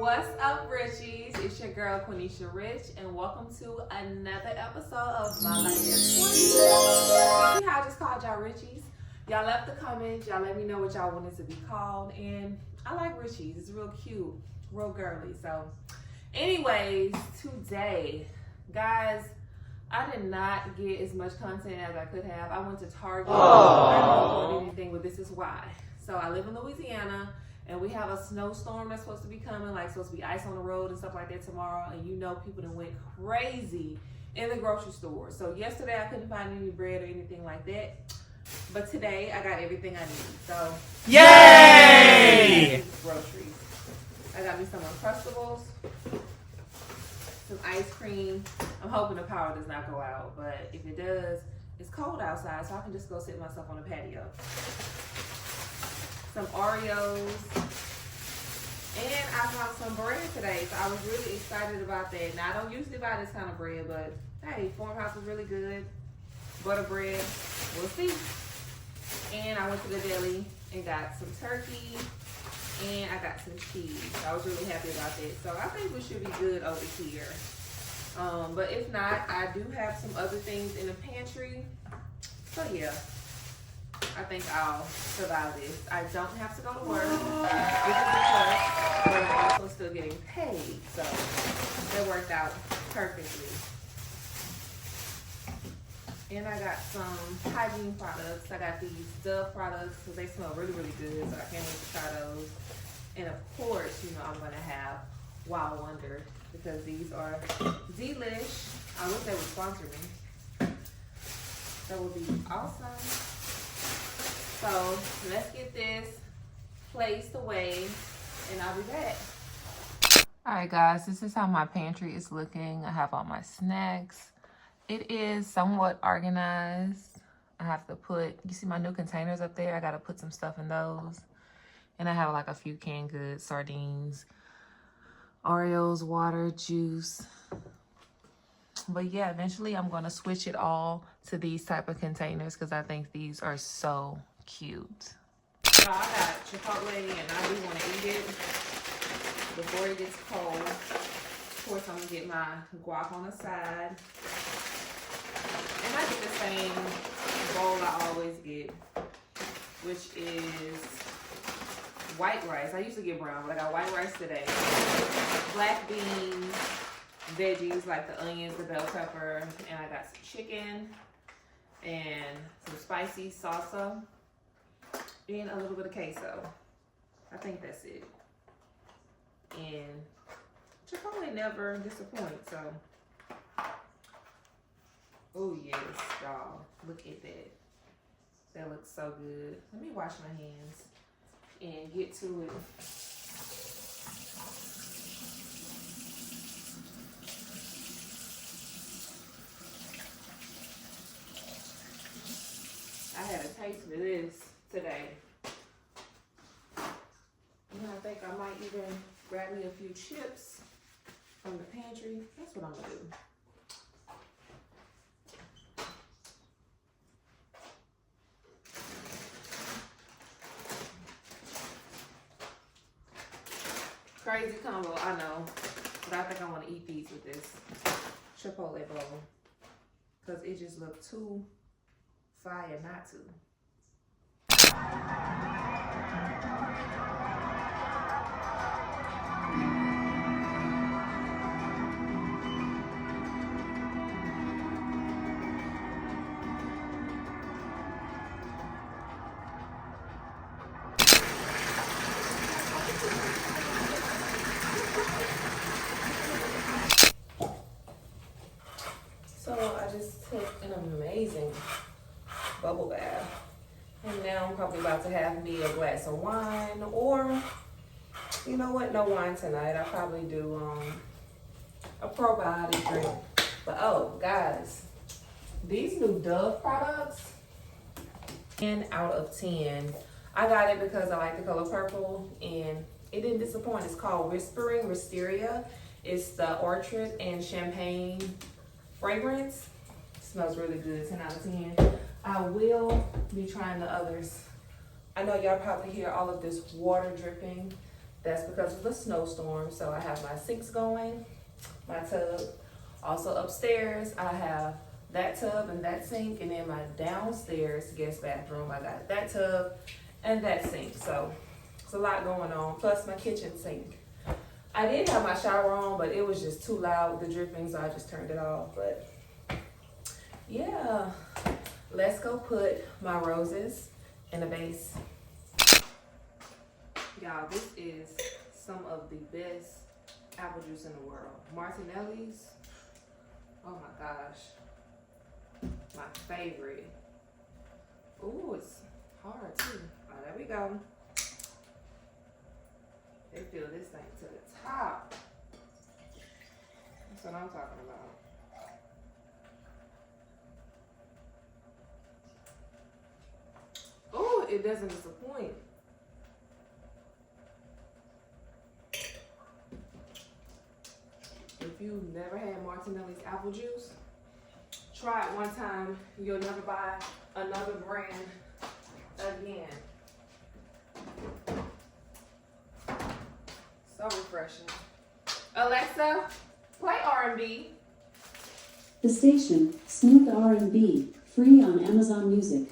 What's up, Richies? It's your girl, Quenisha Rich, and welcome to another episode of My Life as 20. You see how I just called y'all Richies? Y'all left the comments. Y'all let me know what y'all wanted to be called, and I like Richies. It's real cute, real girly. So, anyways, today, guys, I did not get as much content as I could have. I went to Target. I didn't record anything, but this is why. So, I live in Louisiana. And we have a snowstorm that's supposed to be coming, like supposed to be ice on the road and stuff like that tomorrow. And you know people done went crazy in the grocery store. So yesterday I couldn't find any bread or anything like that. But today I got everything I need. So yay! Groceries. I got me some Uncrustables, some ice cream. I'm hoping the power does not go out, but if it does, it's cold outside, so I can just go sit myself on the patio. Some Oreos, and I found some bread today, so I was really excited about that. Now, I don't usually buy this kind of bread, but hey, Farmhouse is really good. Butter bread, we'll see. And I went to the deli and got some turkey, and I got some cheese. So I was really happy about that. So I think we should be good over here. But if not, I do have some other things in the pantry. So yeah. I think I'll survive this. I don't have to go to work, which is a plus, but I'm also still getting paid, so that worked out perfectly. And I got some hygiene products. I got these Dove products because they smell really, really good, so I can't wait to try those. And of course, you know, I'm gonna have Wild Wonder because these are delish. I wish they would sponsor me. That would be awesome. So let's get this placed away and I'll be back. All right, guys, this is how my pantry is looking. I have all my snacks. It is somewhat organized. I have to put, you see my new containers up there? I got to put some stuff in those. And I have like a few canned goods, sardines, Oreos, water, juice. But yeah, eventually I'm going to switch it all to these type of containers because I think these are so cute. So I got Chipotle and I do want to eat it before it gets cold. Of course, I'm going to get my guac on the side. And I get the same bowl I always get, which is white rice. I used to get brown, but I got white rice today. Black beans, veggies like the onions, the bell pepper, and I got some chicken and some spicy salsa and a little bit of queso. I think that's it. And Chipotle never disappoints, so. Oh yes, y'all. Look at that. That looks so good. Let me wash my hands and get to it. I had a taste of this today. And I think I might even grab me a few chips from the pantry. That's what I'm gonna do. Crazy combo, I know. But I think I want to eat these with this Chipotle bowl. Because it just looked too fire not to. So I just took an amazing bubble bath. And now I'm probably about to have me a glass of wine, or you know what, no wine tonight. I'll probably do a probiotic drink. But oh, guys, these new Dove products, 10 out of 10. I got it because I like the color purple and it didn't disappoint. It's called Whispering Wisteria. It's the orchard and champagne fragrance. It smells really good, 10 out of 10. I will be trying the others. I know y'all probably hear all of this water dripping That's because of the snowstorm. So I have my sinks going, my tub. Also upstairs, I have that tub and that sink, and then my downstairs guest bathroom, I got that tub and that sink. So it's a lot going on, plus my kitchen sink. I did have my shower on, but it was just too loud with the dripping, so I just turned it off. But yeah, let's go put my roses in a vase. Y'all, this is some of the best apple juice in the world. Martinelli's, oh my gosh, my favorite. Ooh, it's hard too. Oh, there we go. They fill this thing to the top. That's what I'm talking about. Oh, it doesn't disappoint. If you've never had Martinelli's apple juice, try it one time. You'll never buy another brand again. So refreshing. Alexa, play R&B. The station, Smooth R&B, free on Amazon Music.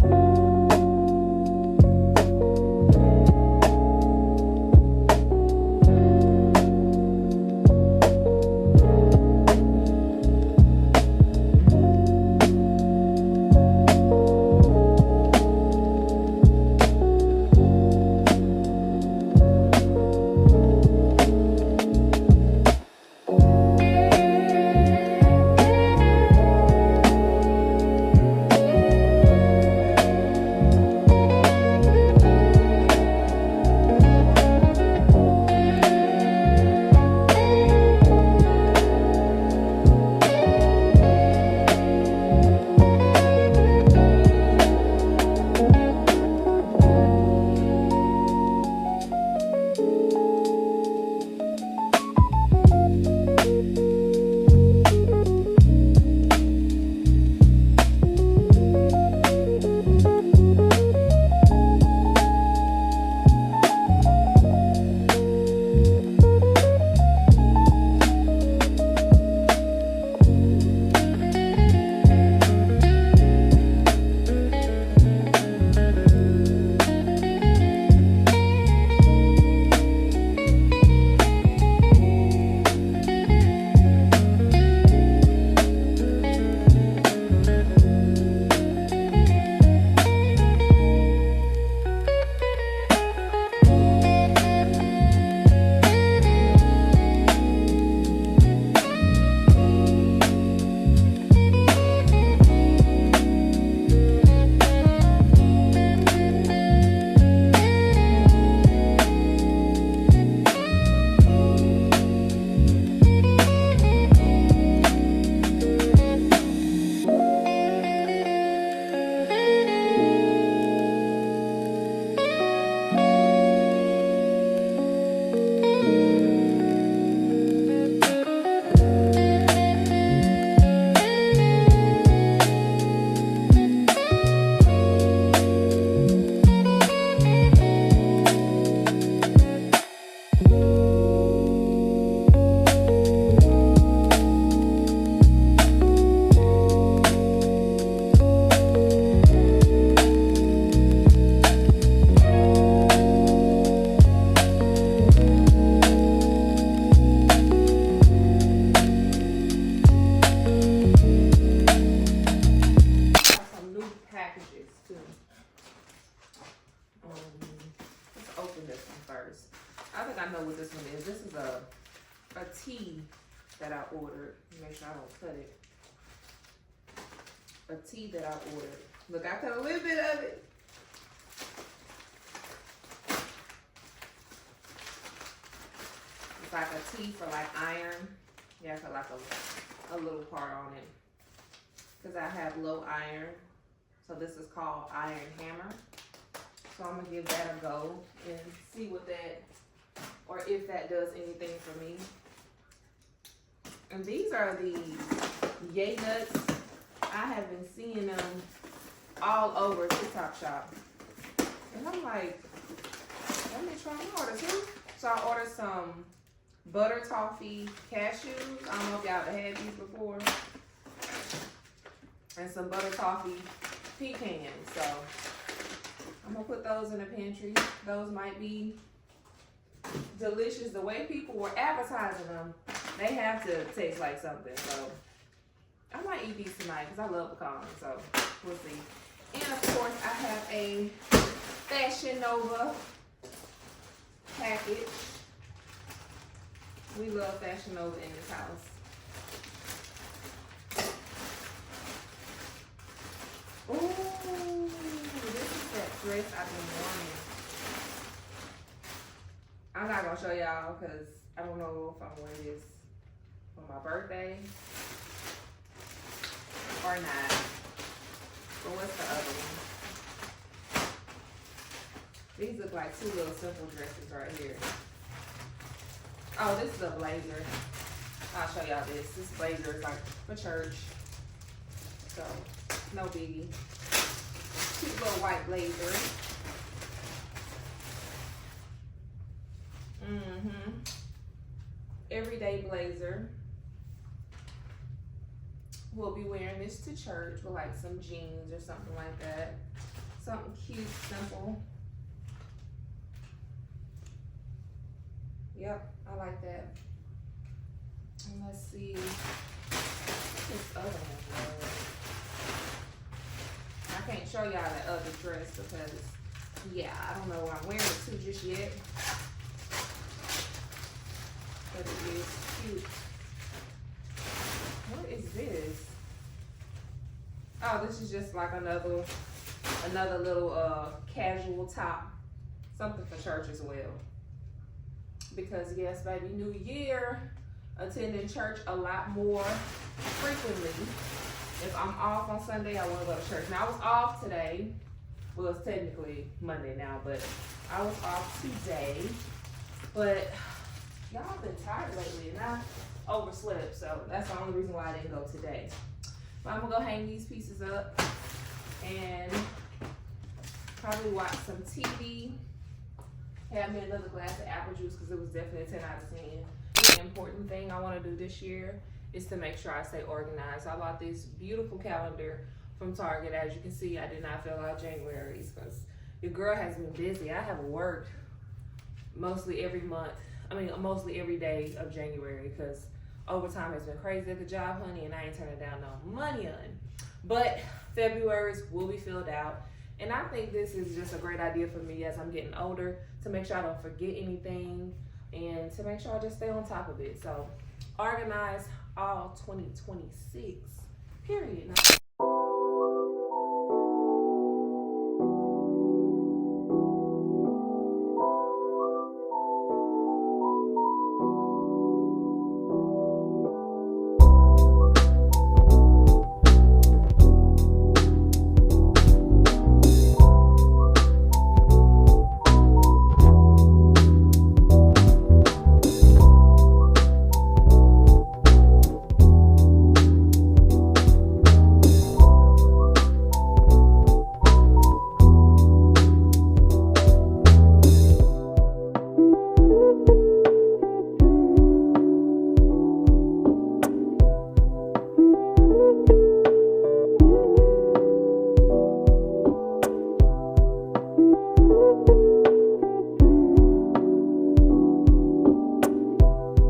A tea that I ordered. Make sure I don't cut it. A tea that I ordered. Look, I cut a little bit of it. It's like a tea for like iron. Yeah, for like a little part on it. Because I have low iron. So this is called Iron Hammer. So I'm going to give that a go and see what that, or if that does anything for me. And these are the yay nuts. I have been seeing them all over TikTok shop. And I'm like, let me try more too. So I ordered some butter toffee cashews. I don't know if y'all have had these before. And some butter toffee pecans. So I'm gonna put those in the pantry. Those might be delicious. The way people were advertising them, they have to taste like something. So I might eat these tonight because I love pecans. So we'll see. And of course, I have a Fashion Nova package. We love Fashion Nova in this house. Ooh, this is that dress I've been wanting. I'm not gonna show y'all because I don't know if I'm wearing this on my birthday or not. But what's the other one? These look like two little simple dresses right here. Oh, this is a blazer. I'll show y'all this. This blazer is like for church. So, no biggie. Cute little white blazer. Everyday blazer. We'll be wearing this to church with like some jeans or something like that. Something cute, simple. Yep, I like that. And let's see this other one was. I can't show y'all that other dress because, yeah, I don't know what I'm wearing it to just yet. But it is cute. What is this? Oh, this is just like another little casual top. Something for church as well. Because yes, baby, New Year, attending church a lot more frequently. If I'm off on Sunday, I want to go to church. Now I was off today. Well, it's technically Monday now, but I was off today. But y'all been tired lately, and I overslept, so that's the only reason why I didn't go today. But I'm gonna go hang these pieces up and probably watch some TV. Have me another glass of apple juice because it was definitely a 10 out of 10. The important thing I want to do this year is to make sure I stay organized. I bought this beautiful calendar from Target. As you can see, I did not fill out January's because your girl has been busy. I have worked mostly every month. Mostly every day of January because overtime has been crazy at the job, honey, and I ain't turning down no money on. But February's will be filled out. And I think this is just a great idea for me as I'm getting older to make sure I don't forget anything and to make sure I just stay on top of it. So organize all 2026, period. Now,